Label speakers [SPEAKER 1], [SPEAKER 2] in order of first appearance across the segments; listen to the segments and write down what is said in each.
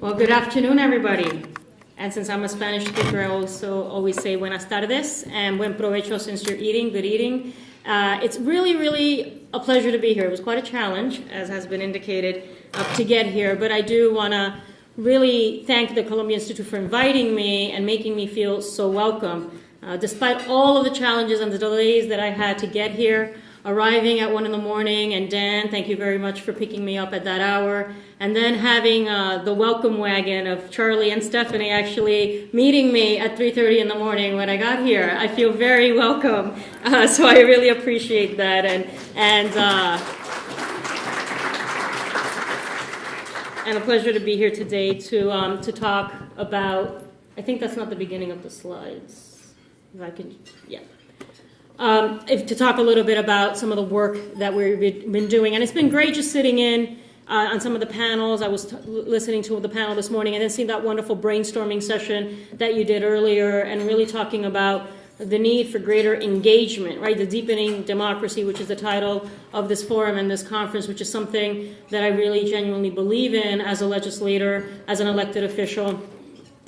[SPEAKER 1] Well, good afternoon, everybody. And since I'm a Spanish speaker, I also always say buenas tardes and buen provecho since you're eating, good eating. It's really a pleasure to be here. It was quite a challenge, as has been indicated, to get here. But I do want to really thank the Columbia Institute for inviting me and making me feel so welcome. Despite all of the challenges and the delays that I had to get here, arriving at 1 in the morning, and Dan, thank you very much for picking me up at that hour, and then having the welcome wagon of Charlie and Stephanie actually meeting me at 3:30 in the morning when I got here. I feel very welcome, so I really appreciate that, and a pleasure to be here today to talk about. I think that's not the beginning of the slides. If I can, yeah. To talk a little bit about some of the work that we've been doing. And it's been great just sitting in on some of the panels. I was listening to the panel this morning and then seeing that wonderful brainstorming session that you did earlier and really talking about the need for greater engagement, right? The Deepening Democracy, which is the title of this forum and this conference, which is something that I really genuinely believe in as a legislator, as an elected official,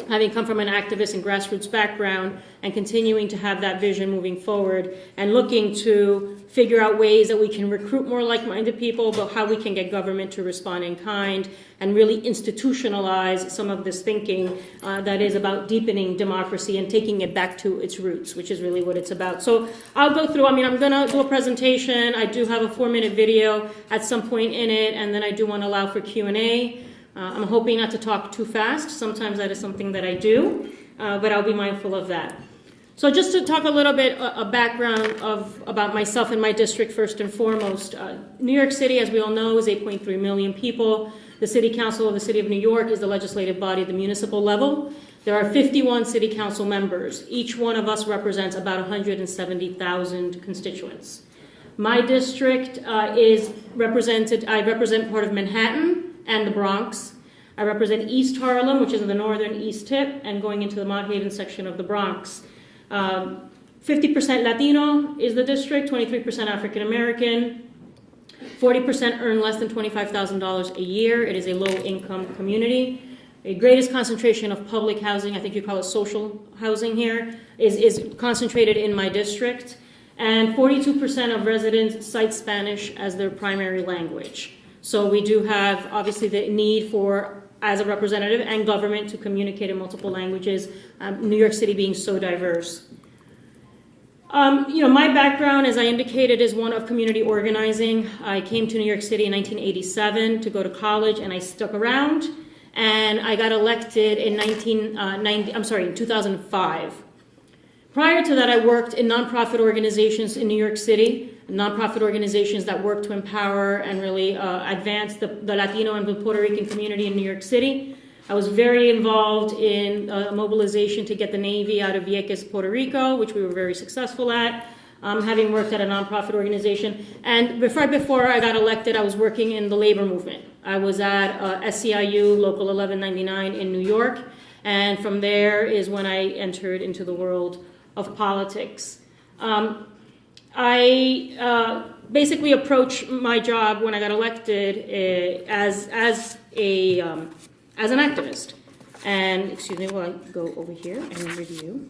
[SPEAKER 1] having come from an activist and grassroots background and continuing to have that vision moving forward and looking to figure out ways that we can recruit more like-minded people, but how we can get government to respond in kind and really institutionalize some of this thinking that is about deepening democracy and taking it back to its roots, which is really what it's about. So I'll go through, I'm going to do a presentation. I do have a 4-minute video at some point in it, and then I do want to allow for Q&A. I'm hoping not to talk too fast. Sometimes that is something that I do, but I'll be mindful of that. So just to talk a little bit a background about myself and my district first and foremost. New York City, as we all know, is 8.3 million people. The City Council of the City of New York is the legislative body at the municipal level. There are 51 City Council members. Each one of us represents about 170,000 constituents. My district is represented, I represent part of Manhattan and the Bronx. I represent East Harlem, which is in the northern east tip, and going into the Mott Haven section of the Bronx. 50% Latino is the district, 23% African American, 40% earn less than $25,000 a year. It is a low-income community. The greatest concentration of public housing, I think you call it social housing here, is concentrated in my district. And 42% of residents cite Spanish as their primary language. So we do have, obviously, the need for, as a representative and government, to communicate in multiple languages, New York City being so diverse. My background, as I indicated, is one of community organizing. I came to New York City in 1987 to go to college, and I stuck around, and I got elected in 2005. Prior to that, I worked in nonprofit organizations in New York City, nonprofit organizations that work to empower and really advance the Latino and the Puerto Rican community in New York City. I was very involved in mobilization to get the Navy out of Vieques, Puerto Rico, which we were very successful at, having worked at a nonprofit organization. And before I got elected, I was working in the labor movement. I was at SCIU Local 1199 in New York, and from there is when I entered into the world of politics. I basically approached my job when I got elected as an activist. And excuse me while I go over here and review.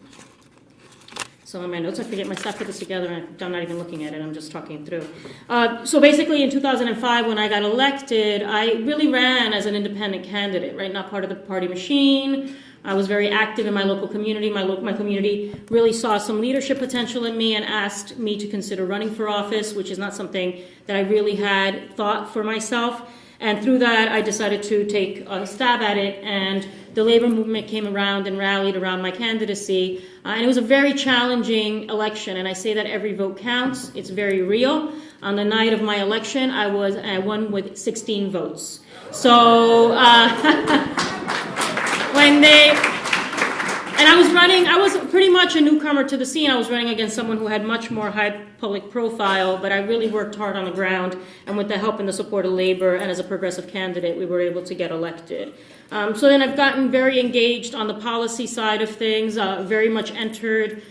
[SPEAKER 1] So on my notes, I forget my stuff, put this together, and I'm not even looking at it. I'm just talking through. So basically, in 2005, when I got elected, I really ran as an independent candidate, right? Not part of the party machine. I was very active in my local community. My community really saw some leadership potential in me and asked me to consider running for office, which is not something that I really had thought for myself. And through that, I decided to take a stab at it, and the labor movement came around and rallied around my candidacy. And it was a very challenging election, and I say that every vote counts. It's very real. On the night of my election, I won with 16 votes. So I was pretty much a newcomer to the scene. I was running against someone who had much more high public profile, but I really worked hard on the ground, and with the help and the support of labor and as a progressive candidate, we were able to get elected. So then I've gotten very engaged on the policy side of things, very much entered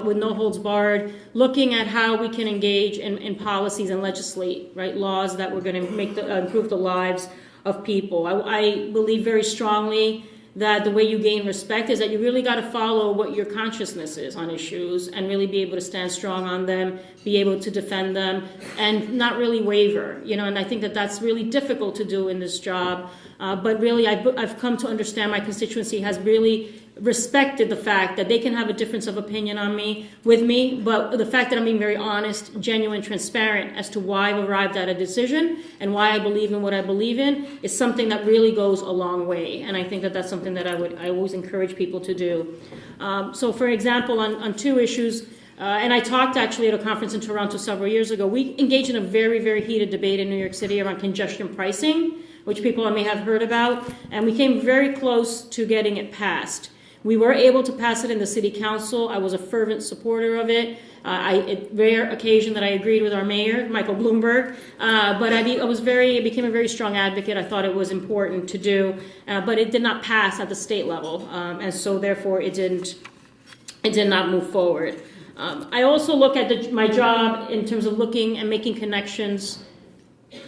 [SPEAKER 1] with no holds barred, looking at how we can engage in policies and legislate, right, laws that we're going to improve the lives of people. I believe very strongly that the way you gain respect is that you really got to follow what your consciousness is on issues and really be able to stand strong on them, be able to defend them, and not really waver. And I think that that's really difficult to do in this job. But really, I've come to understand my constituency has really respected the fact that they can have a difference of opinion with me, but the fact that I'm being very honest, genuine, transparent as to why I've arrived at a decision and why I believe in what I believe in is something that really goes a long way. And I think that that's something that I always encourage people to do. So for example, on two issues, and I talked actually at a conference in Toronto several years ago, we engaged in a very, very heated debate in New York City around congestion pricing, which people may have heard about, and we came very close to getting it passed. We were able to pass it in the city council. I was a fervent supporter of it. Rare occasion that I agreed with our mayor, Michael Bloomberg, but I became a very strong advocate. I thought it was important to do, but it did not pass at the state level, and so therefore it did not move forward. I also look at my job in terms of looking and making connections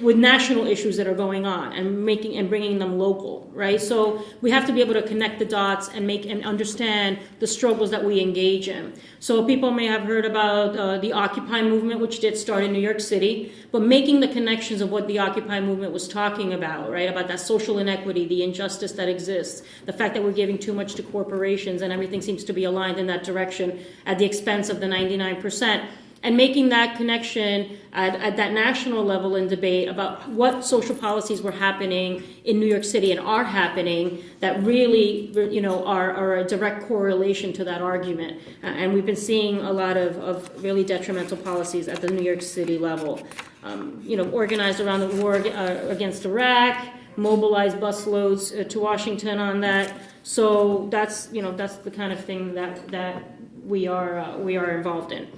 [SPEAKER 1] with national issues that are going on and bringing them local, right? So we have to be able to connect the dots and understand the struggles that we engage in. So people may have heard about the Occupy movement, which did start in New York City, but making the connections of what the Occupy movement was talking about, right? About that social inequity, the injustice that exists, the fact that we're giving too much to corporations and everything seems to be aligned in that direction at the expense of the 99%. And making that connection at that national level in debate about what social policies were happening in New York City and are happening that really, are a direct correlation to that argument. And we've been seeing a lot of really detrimental policies at the New York City level. Organized around the war against Iraq, mobilized busloads to Washington on that. So that's the kind of thing that we are involved in.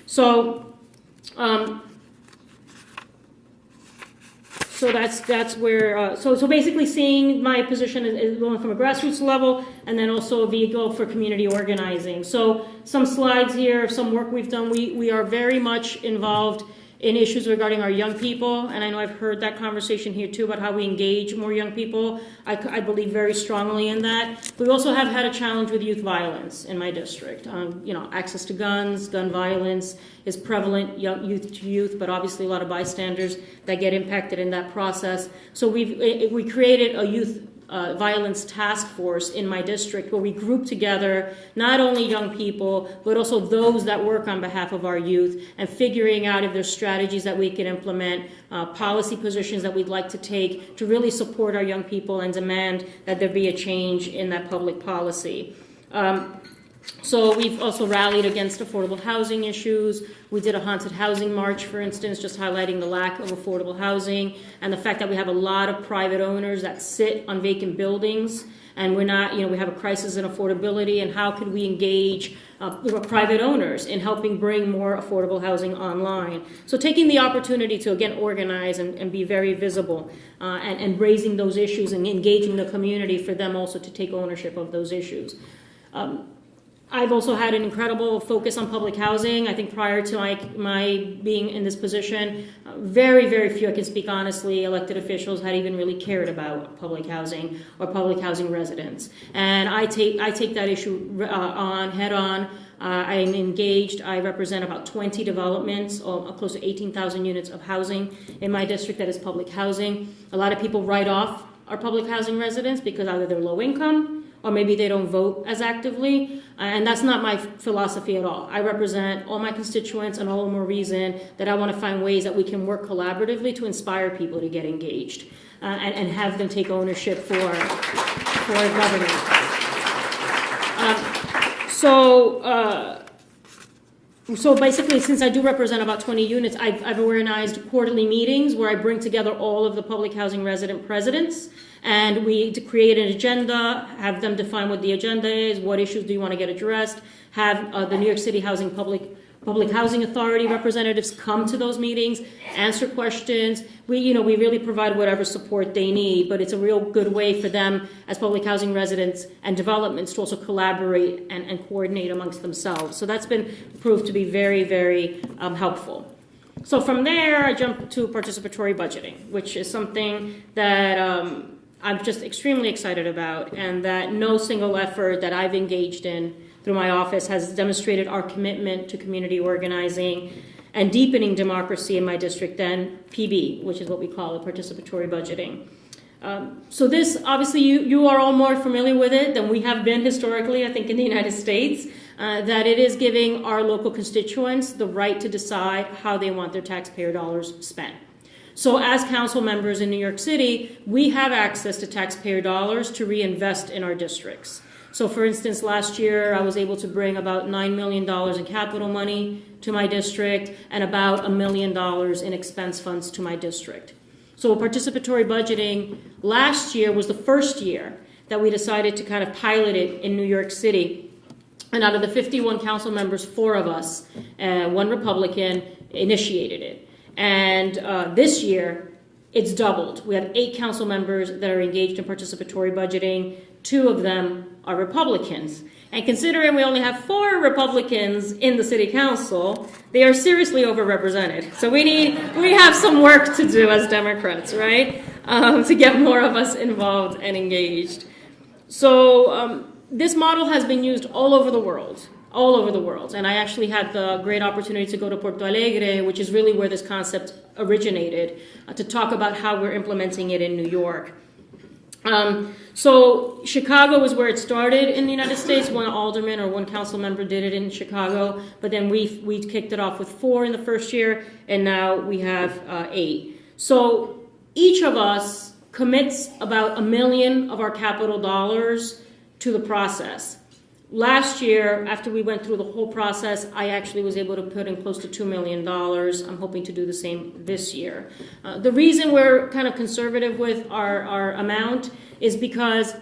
[SPEAKER 1] So that's where. So basically, seeing my position is going from a grassroots level, and then also a vehicle for community organizing. So some slides here of some work we've done. We are very much involved in issues regarding our young people, and I know I've heard that conversation here too about how we engage more young people. I believe very strongly in that. We also have had a challenge with youth violence in my district. Access to guns, gun violence is prevalent, youth to youth, but obviously a lot of bystanders that get impacted in that process. So we created a youth violence task force in my district where we group together not only young people but also those that work on behalf of our youth and figuring out if there's strategies that we can implement, policy positions that we'd like to take to really support our young people and demand that there be a change in that public policy. So we've also rallied against affordable housing issues. We did a haunted housing march, for instance, just highlighting the lack of affordable housing and the fact that we have a lot of private owners that sit on vacant buildings, and we have a crisis in affordability, and how could we engage private owners in helping bring more affordable housing online. So taking the opportunity to, again, organize and be very visible and raising those issues and engaging the community for them also to take ownership of those issues. I've also had an incredible focus on public housing. I think prior to my being in this position, very, very few, I can speak honestly, elected officials had even really cared about public housing or public housing residents. And I take that issue on head on. I'm engaged. I represent about 20 developments, close to 18,000 units of housing in my district that is public housing. A lot of people write off our public housing residents because either they're low income or maybe they don't vote as actively, and that's not my philosophy at all. I represent all my constituents, and all the more reason that I want to find ways that we can work collaboratively to inspire people to get engaged and have them take ownership for government. So basically, since I do represent about 20 units, I've organized quarterly meetings where I bring together all of the public housing resident presidents, and we create an agenda, have them define what the agenda is, what issues do you want to get addressed, have the New York City Public Housing Authority representatives come to those meetings, answer questions. We really provide whatever support they need, but it's a real good way for them as public housing residents and developments to also collaborate and coordinate amongst themselves. So that's been proved to be very, very helpful. So from there, I jumped to participatory budgeting, which is something that I'm just extremely excited about, and that no single effort that I've engaged in through my office has demonstrated our commitment to community organizing and deepening democracy in my district than PB, which is what we call it, participatory budgeting. So this, obviously, you are all more familiar with it than we have been historically, I think, in the United States, that it is giving our local constituents the right to decide how they want their taxpayer dollars spent. So as council members in New York City, we have access to taxpayer dollars to reinvest in our districts. So for instance, last year I was able to bring about $9 million in capital money to my district and about $1 million in expense funds to my district. So participatory budgeting last year was the first year that we decided to kind of pilot it in New York City. And out of the 51 council members, 4 of us, one Republican, initiated it. And this year, it's doubled. We have 8 council members that are engaged in participatory budgeting. 2 of them are Republicans. And considering we only have 4 Republicans in the city council, they are seriously overrepresented. So we have some work to do as Democrats, right? To get more of us involved and engaged. So this model has been used all over the world. And I actually had the great opportunity to go to Porto Alegre, which is really where this concept originated, to talk about how we're implementing it in New York. So Chicago is where it started in the United States. One alderman or one council member did it in Chicago, but then we kicked it off with 4 in the first year, and now we have 8. So each of us commits about $1 million of our capital dollars to the process. Last year, after we went through the whole process, I actually was able to put in close to $2 million. I'm hoping to do the same this year. The reason we're kind of conservative with our amount is because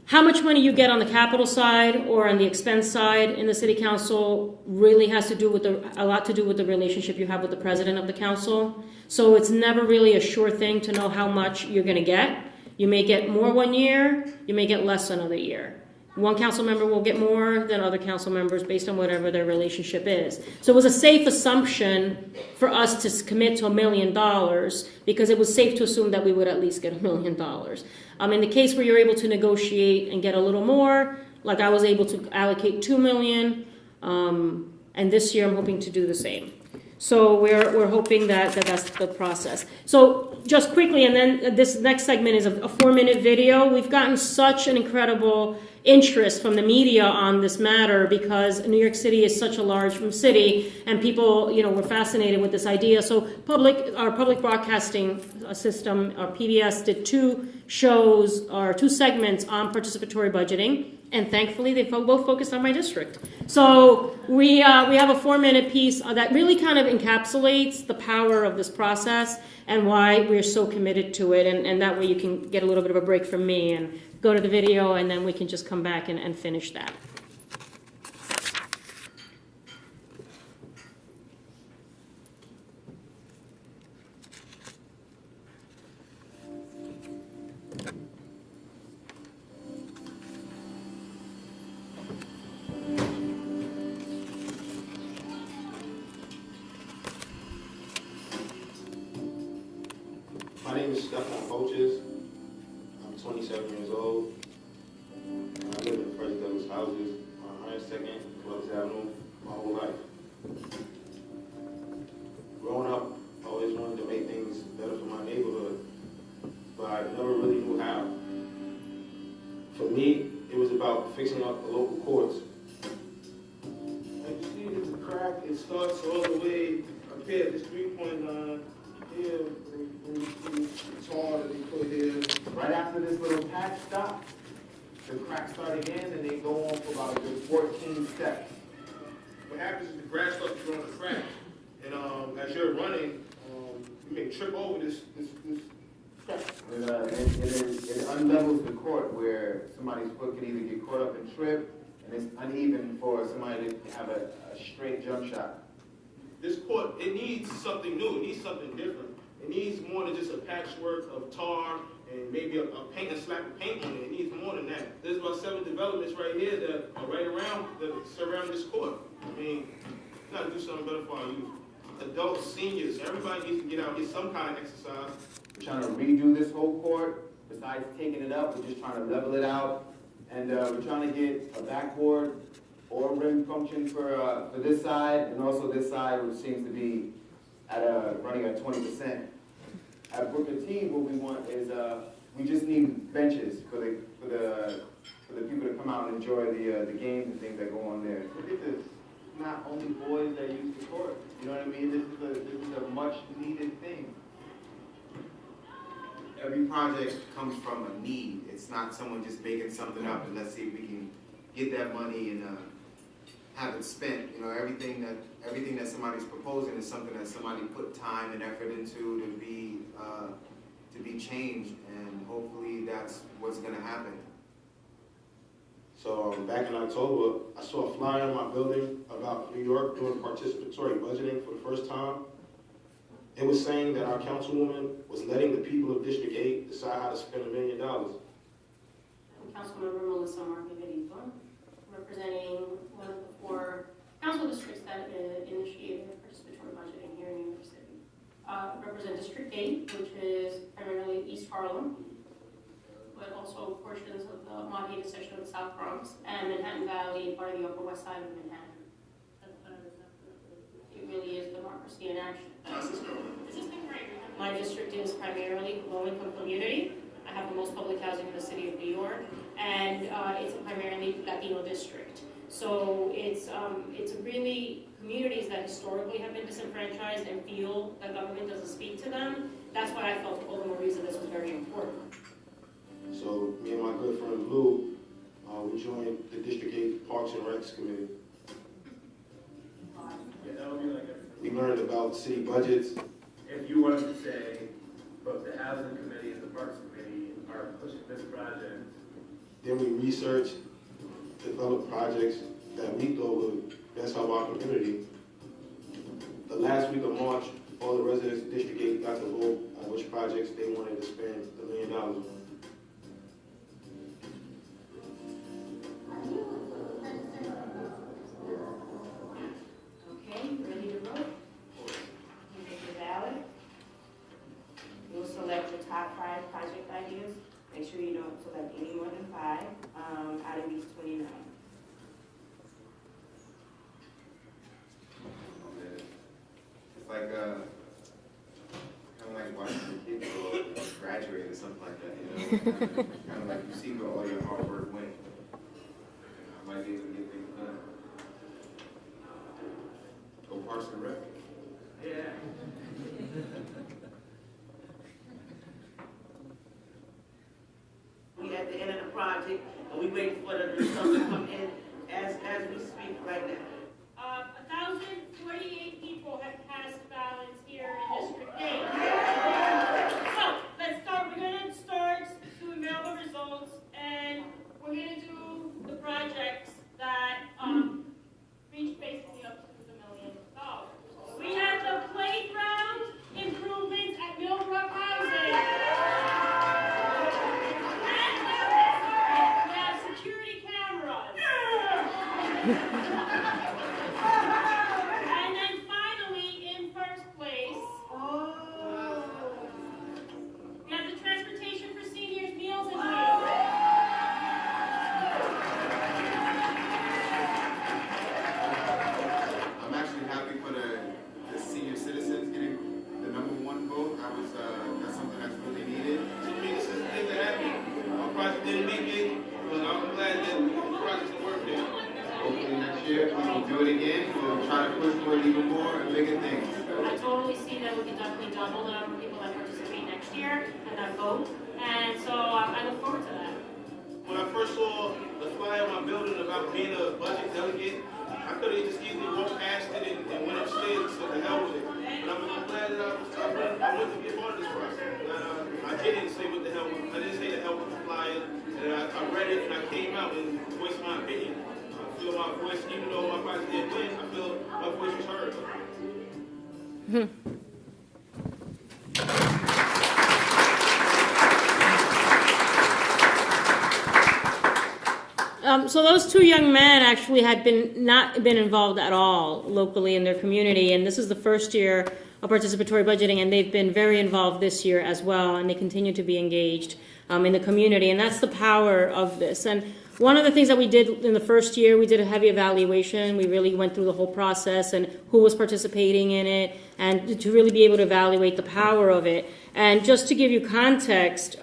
[SPEAKER 1] how much money you get on the capital side or on the expense side in the city council really has to do with a lot to do with the relationship you have with the president of the council. So it's never really a sure thing to know how much you're going to get. You may get more one year, you may get less another year. One council member will get more than other council members based on whatever their relationship is. So it was a safe assumption for us to commit to $1 million because it was safe to assume that we would at least get $1 million. In the case where you're able to negotiate and get a little more, like I was able to allocate $2 million, and this year I'm hoping to do the same. So we're hoping that that's the process. So just quickly, and then this next segment is a 4-minute video. We've gotten such an incredible interest from the media on this matter because New York City is such a large city, and people, were fascinated with this idea. So our public broadcasting system, our PBS, did 2 shows or 2 segments on participatory budgeting. And thankfully, they both focused on my district. So we have a 4-minute piece that really kind of encapsulates the power of this process and why we're so committed to it. And that way you can get a little bit of a break from me and go to the video, and then we can just come back and finish that.
[SPEAKER 2] My name is Caucus. I'm 27 years old. I live in Fresh Douglas houses on 102nd, Clubs Avenue, my whole life. Growing up, I always wanted to make things better for my neighborhood, but I never really knew how. For me, it was about fixing up the local courts. Like you see, there's a crack. It starts all the way up here, this 3-point line. Here, it's hard that they put here.
[SPEAKER 3] Right after this little patch stops, the cracks start again, and they go on for about a good 14 steps.
[SPEAKER 2] What happens is the grass starts to grow in the crack, and as you're running, you may trip over this crack.
[SPEAKER 3] It unlevels the court where somebody's foot can either get caught up and trip, and it's uneven for somebody to have a straight jump shot.
[SPEAKER 2] This court, it needs something new. It needs something different. It needs more than just a patchwork of tar and maybe a paint, a slap of paint on it. It needs more than that. There's about 7 developments right here that are right around that surround this court. I mean, we got to do something better for our youth. adults, seniors, everybody needs to get out, get some kind of exercise.
[SPEAKER 3] We're trying to redo this whole court. Besides taking it up, we're just trying to level it out. And we're trying to get a backboard or rim function for this side, and also this side, which seems to be running at 20%. At Booker T, what we want is we just need benches for the people to come out and enjoy the games and things that go on there.
[SPEAKER 4] I think it's not only boys that use the court. You know what I mean? This is a much needed thing.
[SPEAKER 3] Every project comes from a need. It's not someone just making something up and let's see if we can get that money and have it spent. You know, everything that somebody's proposing is something that somebody put time and effort into to be changed, and hopefully that's what's going to happen.
[SPEAKER 2] So back in October, I saw a flyer in my building about New York doing participatory budgeting for the first time. It was saying that our councilwoman was letting the people of District 8 decide how to spend $1 million.
[SPEAKER 1] Councilmember Melissa Mark-Viverito, representing one of the 4 council districts that initiated participatory budgeting here in New York City. Represent District 8, which is primarily East Harlem, but also portions of the Mark-Viverito section of the South Bronx, and Manhattan Valley, part of the Upper West Side of Manhattan. It really is democracy in action. My district is primarily a low-income community. I have the most public housing in the city of New York, and it's a primarily Latino district. So it's really communities that historically have been disenfranchised and feel that government doesn't speak to them. That's why I felt all the more reason this was very important.
[SPEAKER 2] So me and my good friend Blue, we joined the District 8 Parks and Recs Committee.
[SPEAKER 4] Yeah, that would be like
[SPEAKER 2] We learned about city budgets.
[SPEAKER 4] if you wanted to say both the housing committee and the parks committee are pushing this project.
[SPEAKER 2] Then we researched, developed projects that we thought would best help our community. The last week of March, all the residents of District 8 got to vote on which projects they wanted to spend $1 million on.
[SPEAKER 1] Okay, ready to vote? You make your ballot. You'll select your top 5 project ideas. Make sure you don't select any more than 5 out of these 29.
[SPEAKER 3] It's like kind of like watching your kids go graduate or something like that, you know? Kind of like you see where all your hard work went. I might be able to get things done. Go Parks and Rec.
[SPEAKER 4] Yeah.
[SPEAKER 5] We at the end of the project, and we waiting for the results to come in as we speak right now.
[SPEAKER 1] 1,048 people have cast ballots here in District 8. So, let's start. We're going to start to email the results, and we're going to do the projects that reach basically up to $1 million. We have the playground improvements at Millbrook Housing. We have security cameras. And then finally, in first place, we have the transportation for seniors, meals and meals.
[SPEAKER 3] I'm actually happy for the senior citizens getting the #1 vote. That's something that's really needed.
[SPEAKER 2] To me, this is the thing that happened. Our project didn't make it, but I'm glad that the project's worth it.
[SPEAKER 3] Hopefully next year we'll do it again. We'll try to push for it even more and bigger things.
[SPEAKER 1] I totally see that we can definitely double the number of people that participate next year and that vote. And so I look forward to that.
[SPEAKER 2] When I first saw the flyer in my building about being a budget delegate, I could have just easily walked past it and went upstairs and said the hell with it. But I'm glad that I went to be a part of this process. I didn't say what the hell, I didn't say the hell with the flyer. And I read it and I came out and voiced my opinion. I feel my voice, even though my project didn't win, I feel my voice was heard.
[SPEAKER 1] So those two young men actually had not been involved at all locally in their community, and this is the first year of participatory budgeting, and they've been very involved this year as well, and they continue to be engaged in the community, and that's the power of this. And one of the things that we did in the first year, we did a heavy evaluation. We really went through the whole process and who was participating in it, and to really be able to evaluate the power of it. And just to give you context,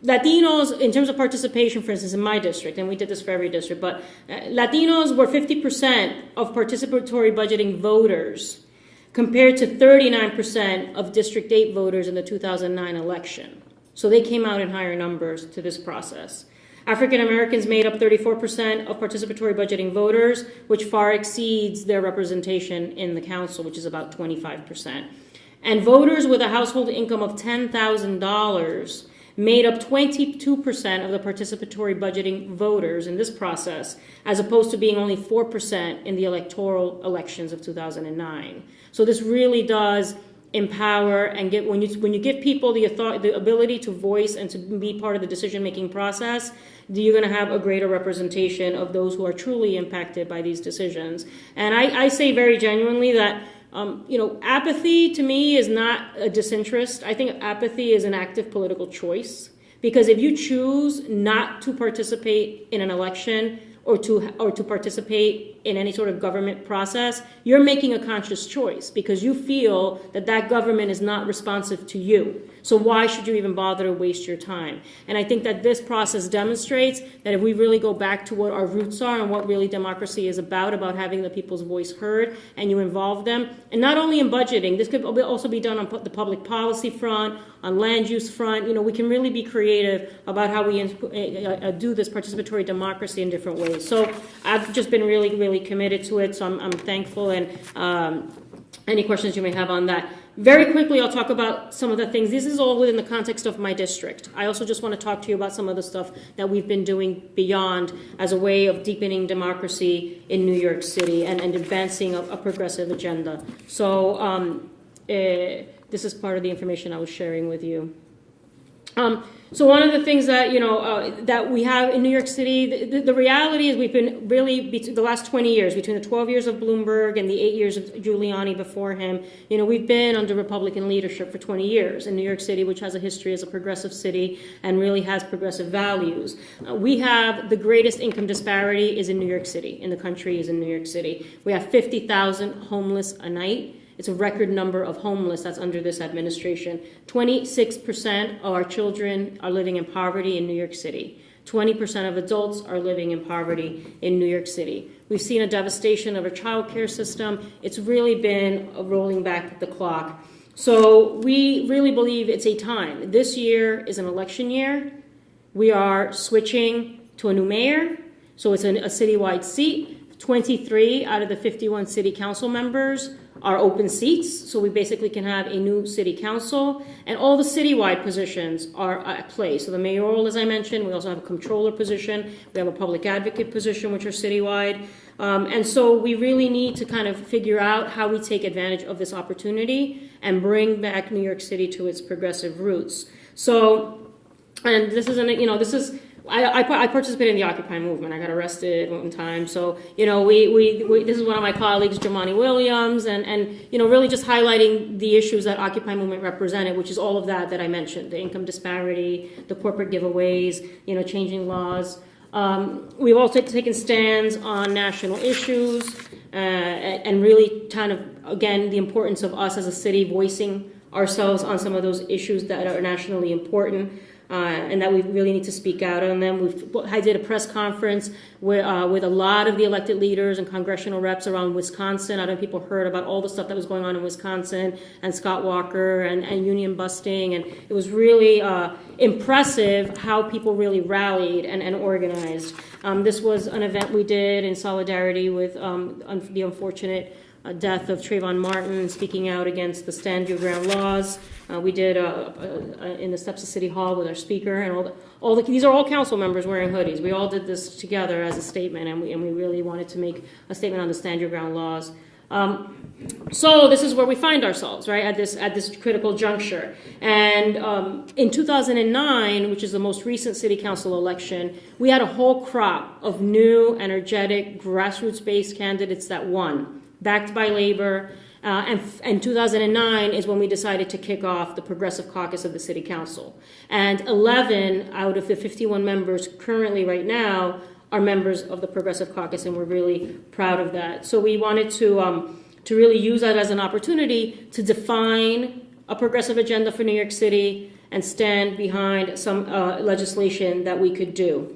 [SPEAKER 1] Latinos, in terms of participation, for instance, in my district, and we did this for every district, but Latinos were 50% of participatory budgeting voters compared to 39% of District 8 voters in the 2009 election. So they came out in higher numbers to this process. African Americans made up 34% of participatory budgeting voters, which far exceeds their representation in the council, which is about 25%. And voters with a household income of $10,000 made up 22% of the participatory budgeting voters in this process, as opposed to being only 4% in the electoral elections of 2009. So this really does empower and when you give people the ability to voice and to be part of the decision-making process, you're going to have a greater representation of those who are truly impacted by these decisions. And I say very genuinely that apathy to me is not a disinterest. I think apathy is an active political choice, because if you choose not to participate in an election or to participate in any sort of government process, you're making a conscious choice because you feel that that government is not responsive to you. So why should you even bother to waste your time? And I think that this process demonstrates that if we really go back to what our roots are and what really democracy is about having the people's voice heard, and you involve them, and not only in budgeting, this could also be done on the public policy front, on land use front. We can really be creative about how we do this participatory democracy in different ways. So I've just been really, really committed to it, so I'm thankful, and any questions you may have on that. Very quickly, I'll talk about some of the things. This is all within the context of my district. I also just want to talk to you about some of the stuff that we've been doing beyond as a way of deepening democracy in New York City and advancing a progressive agenda. So this is part of the information I was sharing with you. So one of the things that, that we have in New York City, the reality is we've been really, the last 20 years, between the 12 years of Bloomberg and the 8 years of Giuliani before him, we've been under Republican leadership for 20 years in New York City, which has a history as a progressive city and really has progressive values. We have the greatest income disparity is in New York City, in the country is in New York City. We have 50,000 homeless a night. It's a record number of homeless that's under this administration. 26% of our children are living in poverty in New York City. 20% of adults are living in poverty in New York City. We've seen a devastation of our child care system. It's really been rolling back the clock. So we really believe it's a time. This year is an election year. We are switching to a new mayor. So it's a citywide seat. 23 out of the 51 city council members are open seats, so we basically can have a new city council, and all the citywide positions are at play. So the mayoral, as I mentioned, we also have a controller position, we have a public advocate position, which are citywide, and so we really need to kind of figure out how we take advantage of this opportunity and bring back New York City to its progressive roots. So, and this is I participated in the Occupy movement. I got arrested one time. So, this is one of my colleagues, Jamani Williams, and really just highlighting the issues that Occupy movement represented, which is all of that I mentioned, the income disparity, the corporate giveaways, changing laws. We've also taken stands on national issues and really kind of, again, the importance of us as a city voicing ourselves on some of those issues that are nationally important. And that we really need to speak out on them. I did a press conference with a lot of the elected leaders and congressional reps around Wisconsin. I don't know if people heard about all the stuff that was going on in Wisconsin and Scott Walker and union busting. And it was really impressive how people really rallied and organized. This was an event we did in solidarity with the unfortunate death of Trayvon Martin, speaking out against the stand your ground laws. We did in the steps of City Hall with our speaker, and these are all council members wearing hoodies. We all did this together as a statement, and we really wanted to make a statement on the stand your ground laws. So this is where we find ourselves, right, at this critical juncture. And in 2009, which is the most recent city council election, we had a whole crop of new, energetic, grassroots-based candidates that won, backed by labor. And 2009 is when we decided to kick off the Progressive Caucus of the City Council. And 11 out of the 51 members currently right now are members of the Progressive Caucus, and we're really proud of that. So we wanted to really use that as an opportunity to define a progressive agenda for New York City and stand behind some legislation that we could do.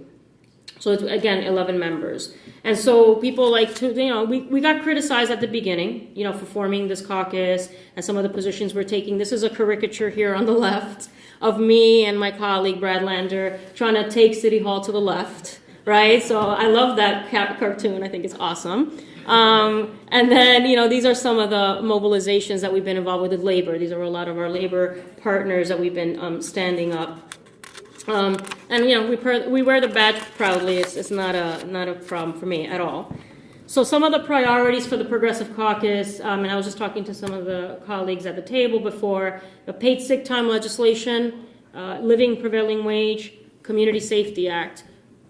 [SPEAKER 1] So it's, again, 11 members. And so people like to, we got criticized at the beginning, for forming this caucus and some of the positions we're taking. This is a caricature here on the left of me and my colleague, Brad Lander, trying to take City Hall to the left, right? So I love that cartoon. I think it's awesome. And then, these are some of the mobilizations that we've been involved with labor. These are a lot of our labor partners that we've been standing up. And we wear the badge proudly. It's not a problem for me at all. So some of the priorities for the Progressive Caucus, and I was just talking to some of the colleagues at the table before, the paid sick time legislation, living prevailing wage, Community Safety Act.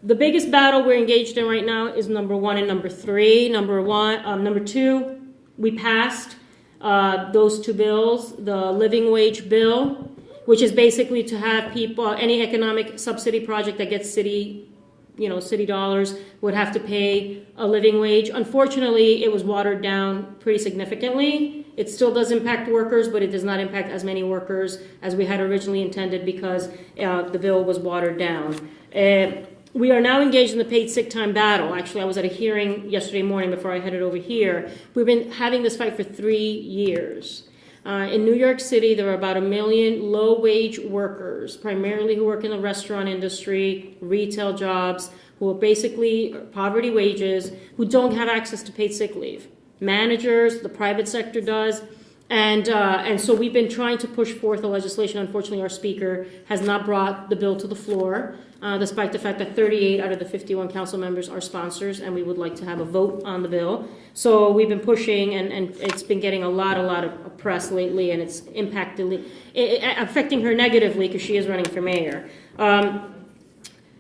[SPEAKER 1] The biggest battle we're engaged in right now is number 1 and number 3. Number 2, we passed those two bills, the living wage bill, which is basically to have people, any economic subsidy project that gets city dollars would have to pay a living wage. Unfortunately, it was watered down pretty significantly. It still does impact workers, but it does not impact as many workers as we had originally intended because the bill was watered down. We are now engaged in the paid sick time battle. Actually, I was at a hearing yesterday morning before I headed over here. We've been having this fight for 3 years. In New York City, there are about 1 million low-wage workers, primarily who work in the restaurant industry, retail jobs, who are basically poverty wages, who don't have access to paid sick leave. Managers, the private sector does. And so we've been trying to push forth the legislation. Unfortunately, our speaker has not brought the bill to the floor, despite the fact that 38 out of the 51 council members are sponsors, and we would like to have a vote on the bill. So we've been pushing, and it's been getting a lot of press lately, and it's affecting her negatively because she is running for mayor.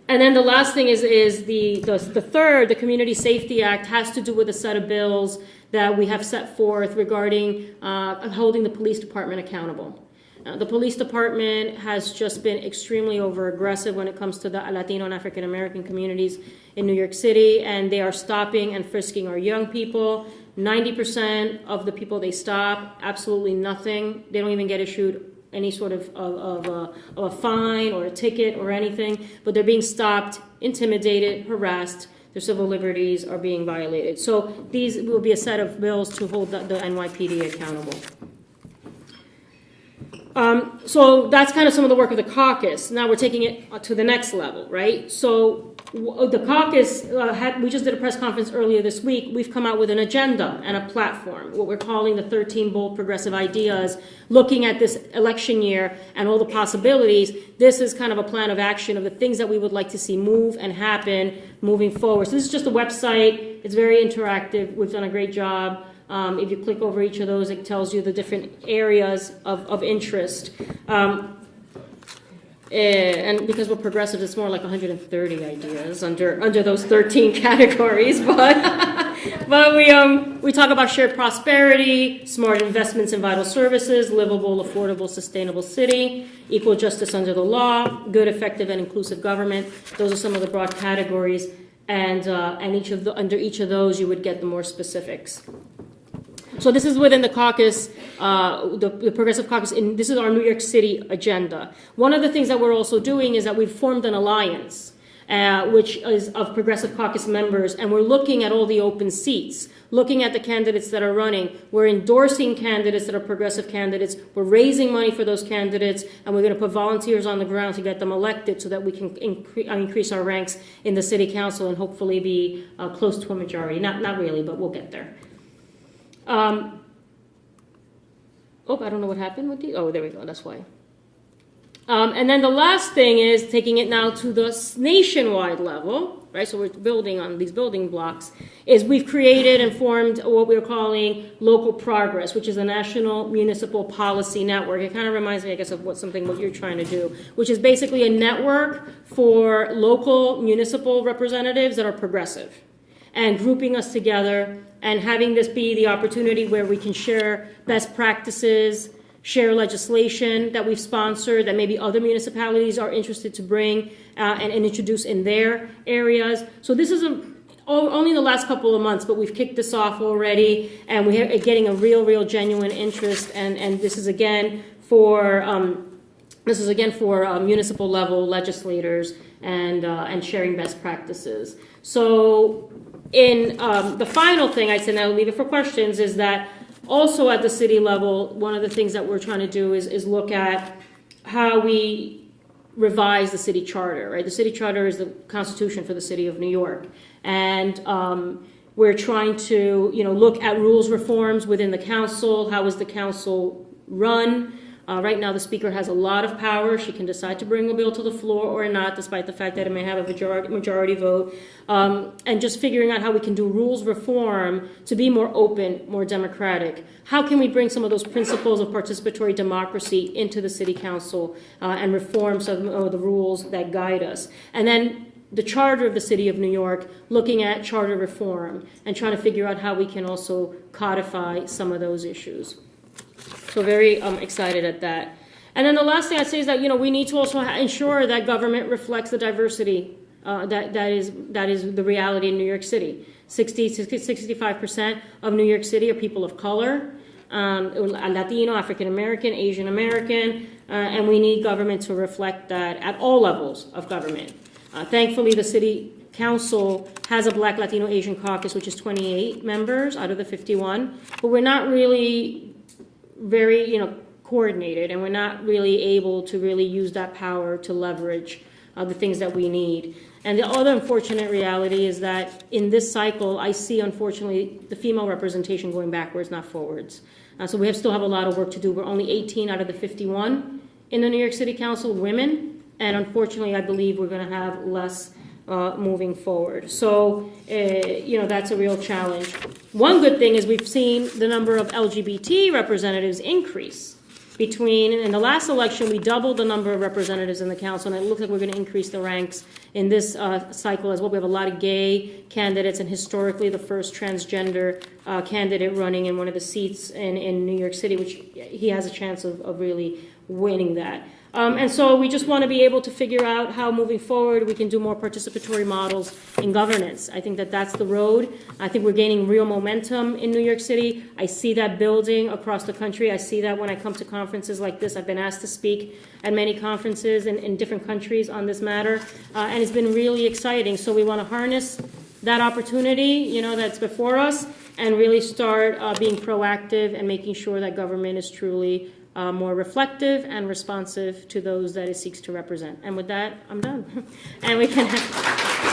[SPEAKER 1] And then the last thing is the third, the Community Safety Act, has to do with a set of bills that we have set forth regarding holding the police department accountable. The police department has just been extremely over-aggressive when it comes to the Latino and African American communities in New York City, and they are stopping and frisking our young people. 90% of the people they stop, absolutely nothing. They don't even get issued any sort of a fine or a ticket or anything, but they're being stopped, intimidated, harassed. Their civil liberties are being violated. So these will be a set of bills to hold the NYPD accountable. So that's kind of some of the work of the caucus. Now we're taking it to the next level, right? So the caucus, we just did a press conference earlier this week. We've come out with an agenda and a platform, what we're calling the 13 Bold Progressive Ideas, looking at this election year and all the possibilities. This is kind of a plan of action of the things that we would like to see move and happen moving forward. So this is just a website. It's very interactive. We've done a great job. If you click over each of those, it tells you the different areas of interest. And because we're progressive, it's more like 130 ideas under those 13 categories. But we talk about shared prosperity, smart investments in vital services, livable, affordable, sustainable city, equal justice under the law, good, effective, and inclusive government. Those are some of the broad categories, and under each of those, you would get the more specifics. So this is within the caucus, the Progressive Caucus, and this is our New York City agenda. One of the things that we're also doing is that we've formed an alliance, which is of Progressive Caucus members, and we're looking at all the open seats, looking at the candidates that are running. We're endorsing candidates that are progressive candidates. We're raising money for those candidates, and we're going to put volunteers on the ground to get them elected so that we can increase our ranks in the city council and hopefully be close to a majority. Not really, but we'll get there. I don't know what happened with the, there we go, that's why. And then the last thing is taking it now to the nationwide level. right? So we're building on these building blocks, is we've created and formed what we're calling Local Progress, which is a national municipal policy network. It kind of reminds me, I guess, of what you're trying to do, which is basically a network for local municipal representatives that are progressive, and grouping us together and having this be the opportunity where we can share best practices, share legislation that we've sponsored that maybe other municipalities are interested to bring and introduce in their areas. So this is only in the last couple of months, but we've kicked this off already, and we are getting a real genuine interest. And this is again for municipal level legislators and sharing best practices. So in the final thing I'd say, and I'll leave it for questions, is that also at the city level, one of the things that we're trying to do is look at how we revise the city charter, right? The city charter is the constitution for the city of New York. And we're trying to, look at rules reforms within the council. How is the council run? Right now, the speaker has a lot of power. She can decide to bring a bill to the floor or not, despite the fact that it may have a majority vote. And just figuring out how we can do rules reform to be more open, more democratic. How can we bring some of those principles of participatory democracy into the city council and reform some of the rules that guide us? And then the charter of the city of New York, looking at charter reform and trying to figure out how we can also codify some of those issues. So very excited at that. And then the last thing I'd say is that, we need to also ensure that government reflects the diversity that is the reality in New York City. 65% of New York City are people of color, Latino, African American, Asian American, and we need government to reflect that at all levels of government. Thankfully, the city council has a Black, Latino, Asian caucus, which is 28 members out of the 51, but we're not really very, coordinated, and we're not really able to really use that power to leverage the things that we need. And the other unfortunate reality is that in this cycle, I see, unfortunately, the female representation going backwards, not forwards. So we still have a lot of work to do. We're only 18 out of the 51 in the New York City Council, women, and unfortunately, I believe we're going to have less moving forward. So, that's a real challenge. One good thing is we've seen the number of LGBT representatives increase. In the last election, we doubled the number of representatives in the council, and it looks like we're going to increase the ranks in this cycle as well. We have a lot of gay candidates, and historically the first transgender candidate running in one of the seats in New York City, which he has a chance of really winning that. And so we just want to be able to figure out how moving forward we can do more participatory models in governance. I think that that's the road. I think we're gaining real momentum in New York City. I see that building across the country. I see that when I come to conferences like this. I've been asked to speak at many conferences in different countries on this matter, and it's been really exciting. So we want to harness that opportunity, that's before us, and really start being proactive and making sure that government is truly more reflective and responsive to those that it seeks to represent. And with that, I'm done. And we can have